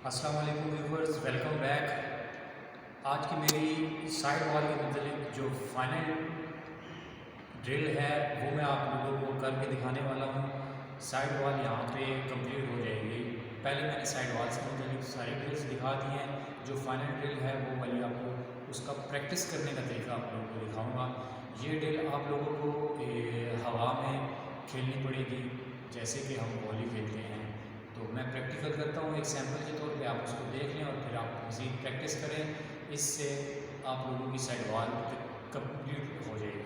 अस्सलाम वालेकुम viewers, welcome back. आज की मेरी साइड वॉल के मतलब जो फाइनल ड्रिल है वो मैं आप लोगों को करके दिखाने वाला हूँ। साइड वॉल यहाँ पे कंप्लीट हो जाएगी। पहले मैंने साइड वॉल से मतलब सारी ड्रिल्स दिखा दी हैं। जो फाइनल ड्रिल है वो वाली आपको उसका प्रैक्टिस करने का तरीका आप लोगों को दिखाऊँगा। ये ड्रिल आप लोगों को हवा में खेलनी पड़ेगी, जैसे कि हम वॉली खेलते हैं। तो मैं प्रैक्टिकल करता हूँ एक सैम्पल के तौर पे, आप उसको देख लें और फिर आप मज़ीद प्रैक्टिस करें। इससे आप लोगों की साइड वॉल कंप्लीट हो जाएगी।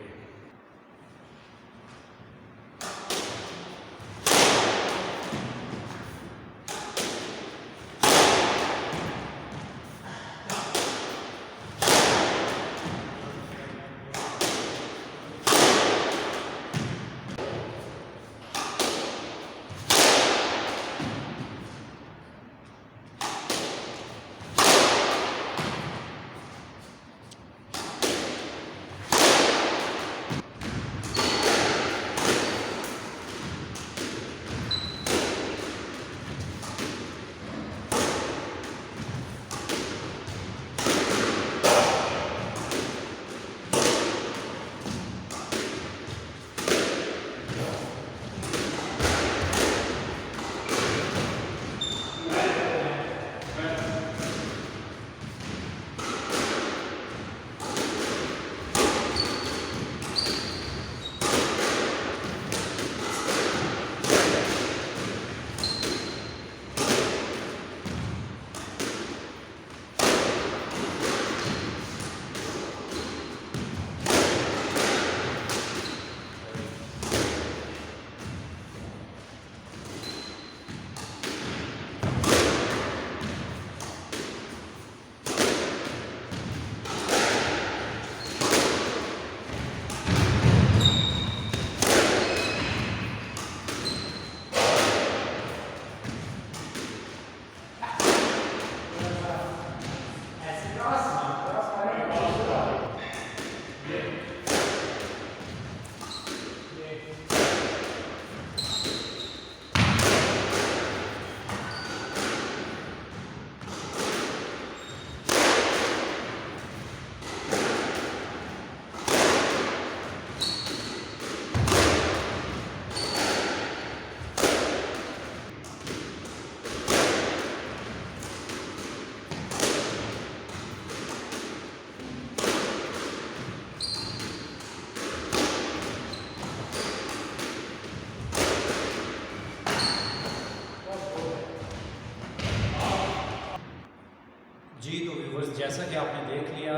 जी तो व्यूवर्स, जैसा कि आपने देख लिया,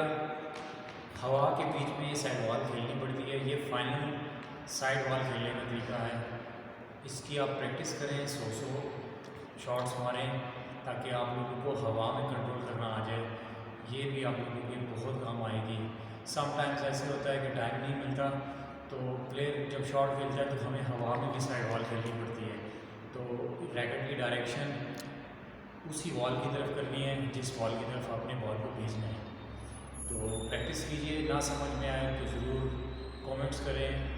हवा के बीच में ये साइड वॉल खेलनी पड़ती है। ये फाइनल साइड वॉल खेलने का तरीका है। इसकी आप प्रैक्टिस करें, 100 शॉट्स मारें ताकि आप लोगों को हवा में कंट्रोल करना आ जाए। ये भी आप लोगों के बहुत काम आएगी। समटाइम्स ऐसे होता है कि टाइम नहीं मिलता, तो प्लेयर जब शॉट खेलता है तो हमें हवा में भी साइड वॉल खेलनी पड़ती है। तो रैकेट की डायरेक्शन उसी वॉल की तरफ करनी है जिस वॉल की तरफ आपने बॉल को भेजना है। तो प्रैक्टिस कीजिए। ना समझ में आए तो ज़रूर कमेंट्स करें।